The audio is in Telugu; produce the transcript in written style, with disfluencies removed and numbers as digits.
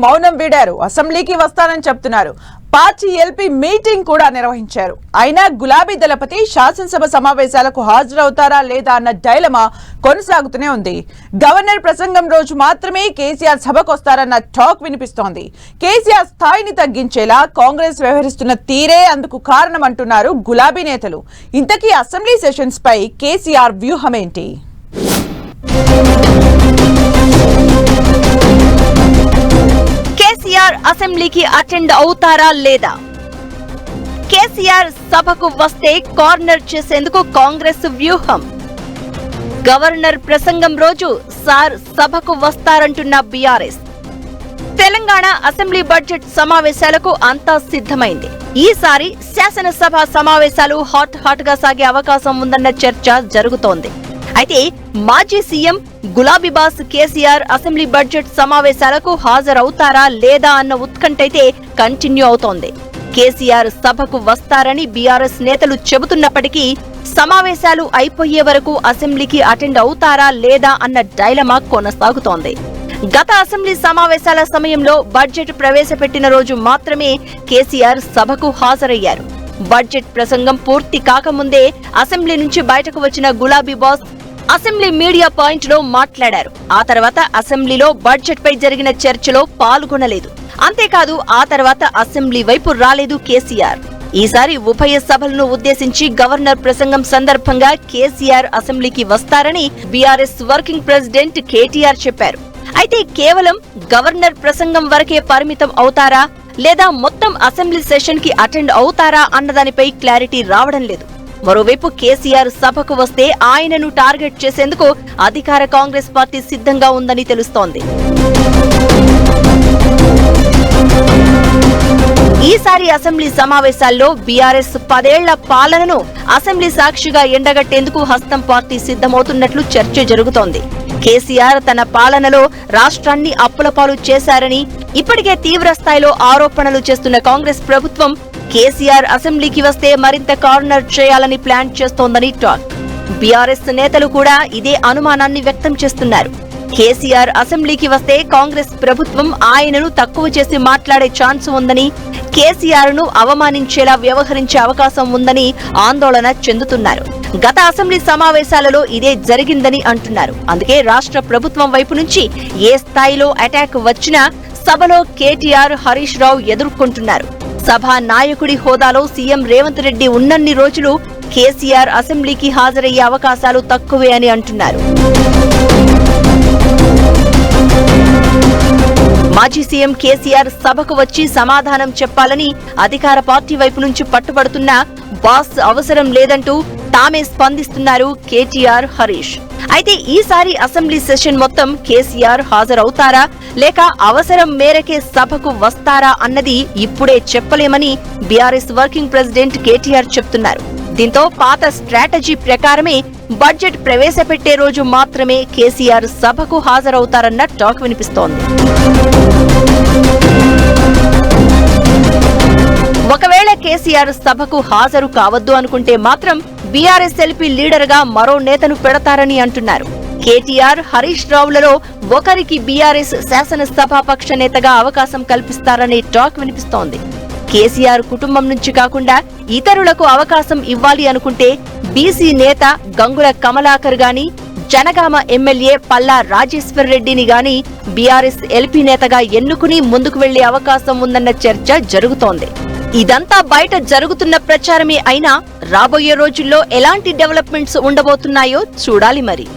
మౌనం వీడారు. అసెంబ్లీకి వస్తానని చెప్తున్నారు. పార్టీ ఎల్పీ మీటింగ్ కూడా నిర్వహించారు. అయినా గులాబీ దళపతి శాసనసభ సమావేశాలకు హాజరవుతారా లేదా అన్న డైలమా కొనసాగుతూనే ఉంది. గవర్నర్ ప్రసంగం రోజు మాత్రమే కేసీఆర్ సభకు వస్తారన్న టాక్ వినిపిస్తోంది. కేసీఆర్ స్థాయిని తగ్గించేలా కాంగ్రెస్ వ్యవహరిస్తున్న తీరే అందుకు కారణం అంటున్నారు గులాబీ నేతలు. ఇంతకీ అసెంబ్లీ సెషన్స్ పై కేసీఆర్ వ్యూహమేంటి? కేసీఆర్ అసెంబ్లీకి అటెండ్ అవుతారా లేదా? కేసీఆర్ సభకు వస్తే కార్నర్ చేసేందుకు కాంగ్రెస్ వ్యూహం. గవర్నర్ ప్రసంగం రోజు సార్ సభకు వస్తారంటున్న బీఆర్ఎస్. తెలంగాణ అసెంబ్లీ బడ్జెట్ సమావేశాలకు అంతా సిద్ధమైంది. ఈసారి శాసనసభ సమావేశాలు హాట్ గా సాగే అవకాశం ఉందన్న చర్చ జరుగుతోంది. అయితే మాజీ సీఎం గులాబీ బాస్ కేసీఆర్ అసెంబ్లీ బడ్జెట్ సమావేశాలకు హాజరవుతారా లేదా అన్న ఉత్కంఠైతే కంటిన్యూ అవుతోంది. కేసీఆర్ సభకు వస్తారని బీఆర్ఎస్ నేతలు చెబుతున్నప్పటికీ సమావేశాలు అయిపోయే వరకు అసెంబ్లీకి అటెండ్ అవుతారా లేదా అన్న డైలమా కొనసాగుతోంది. గత అసెంబ్లీ సమావేశాల సమయంలో బడ్జెట్ ప్రవేశపెట్టిన రోజు మాత్రమే కేసీఆర్ సభకు హాజరయ్యారు. బడ్జెట్ ప్రసంగం పూర్తి కాకముందే అసెంబ్లీ నుంచి బయటకు వచ్చిన గులాబీ బాస్ అసెంబ్లీ మీడియా పాయింట్ లో మాట్లాడారు. ఆ తర్వాత అసెంబ్లీలో బడ్జెట్ పై జరిగిన చర్చలో పాల్గొనలేదు. అంతేకాదు ఆ తర్వాత అసెంబ్లీ వైపు రాలేదు కేసీఆర్. ఈసారి ఉభయ సభలను ఉద్దేశించి గవర్నర్ ప్రసంగం సందర్భంగా కేసీఆర్ అసెంబ్లీకి వస్తారని బీఆర్ఎస్ వర్కింగ్ ప్రెసిడెంట్ కేటీఆర్ చెప్పారు. అయితే కేవలం గవర్నర్ ప్రసంగం వరకే పరిమితం అవుతారా లేదా మొత్తం అసెంబ్లీ సెషన్ కి అటెండ్ అవుతారా అన్నదానిపై క్లారిటీ రావడం లేదు. మరోవైపు కేసీఆర్ సభకు వస్తే ఆయనను టార్గెట్ చేసేందుకు అధికార కాంగ్రెస్ పార్టీ సిద్ధంగా ఉందని తెలుస్తోంది. ఈసారి అసెంబ్లీ సమావేశాల్లో బీఆర్ఎస్ 10 ఏళ్ల పాలనను అసెంబ్లీ సాక్షిగా ఎండగట్టేందుకు హస్తం పార్టీ సిద్ధమవుతున్నట్లు చర్చ జరుగుతోంది. కేసీఆర్ తన పాలనలో రాష్ట్రాన్ని అప్పులపాలు చేశారని ఇప్పటికే తీవ్ర స్థాయిలో ఆరోపణలు చేస్తున్న కాంగ్రెస్ ప్రభుత్వం కేసీఆర్ అసెంబ్లీకి వస్తే మరింత కార్నర్ చేయాలని ప్లాన్ చేస్తోందని టాక్. బీఆర్ఎస్ నేతలు కూడా ఇదే అనుమానాన్ని వ్యక్తం చేస్తున్నారు. కేసీఆర్ అసెంబ్లీకి వస్తే కాంగ్రెస్ ప్రభుత్వం ఆయనను తక్కువ చేసి మాట్లాడే ఛాన్స్ ఉందని, కేసీఆర్ ను అవమానించేలా వ్యవహరించే అవకాశం ఉందని ఆందోళన చెందుతున్నారు. గత అసెంబ్లీ సమావేశాలలో ఇదే జరిగిందని అంటున్నారు. అందుకే రాష్ట్ర ప్రభుత్వం వైపు నుంచి ఏ స్థాయిలో అటాక్ వచ్చినా సభలో కేటీఆర్, హరీష్ రావు ఎదుర్కొంటున్నారు. సభా నాయకుడి హోదాలో సీఎం రేవంత్ రెడ్డి ఉన్నన్ని రోజులు కేసీఆర్ అసెంబ్లీకి హాజరయ్యే అవకాశాలు తక్కువే అని అంటున్నారు. మాజీ సీఎం కేసీఆర్ సభకు వచ్చి సమాధానం చెప్పాలని అధికార పార్టీ వైపు నుంచి పట్టుబడుతున్న బాస్ అవసరం లేదంటూ తామే స్పందిస్తున్నారు కేటీఆర్, హరీష్. అయితే ఈసారి అసెంబ్లీ సెషన్ మొత్తం కేసీఆర్ హాజరవుతారా లేక అవసరం మేరకే సభకు వస్తారా అన్నది ఇప్పుడే చెప్పలేమని బీఆర్ఎస్ వర్కింగ్ ప్రెసిడెంట్ కేటీఆర్ చెప్తున్నారు. దీంతో పాత స్ట్రాటజీ ప్రకారమే బడ్జెట్ ప్రవేశపెట్టే రోజు మాత్రమే కేసీఆర్ సభకు హాజరవుతారన్న టాక్ వినిపిస్తోంది. ఒకవేళ కేసీఆర్ సభకు హాజరు కావద్దు అనుకుంటే మాత్రం బీఆర్ఎస్ ఎల్పీ లీడర్ గా మరో నేతను పెడతారని అంటున్నారు. కేటీఆర్, హరీష్ రావులలో ఒకరికి బీఆర్ఎస్ శాసనసభాపక్ష నేతగా అవకాశం కల్పిస్తారనే టాక్ వినిపిస్తోంది. కేసీఆర్ కుటుంబం నుంచి కాకుండా ఇతరులకు అవకాశం ఇవ్వాలి అనుకుంటే బీసీ నేత గంగుల కమలాకర్ గాని, జనగామ ఎమ్మెల్యే పల్లా రాజేశ్వర్ రెడ్డిని గాని బీఆర్ఎస్ ఎల్పీ నేతగా ఎన్నుకుని ముందుకు వెళ్లే అవకాశం ఉందన్న చర్చ జరుగుతోంది. ఇదంతా బయట జరుగుతున్న ప్రచారమే అయినా రాబోయే రోజుల్లో ఎలాంటి డెవలప్మెంట్స్ ఉండబోతున్నాయో చూడాలి మరి.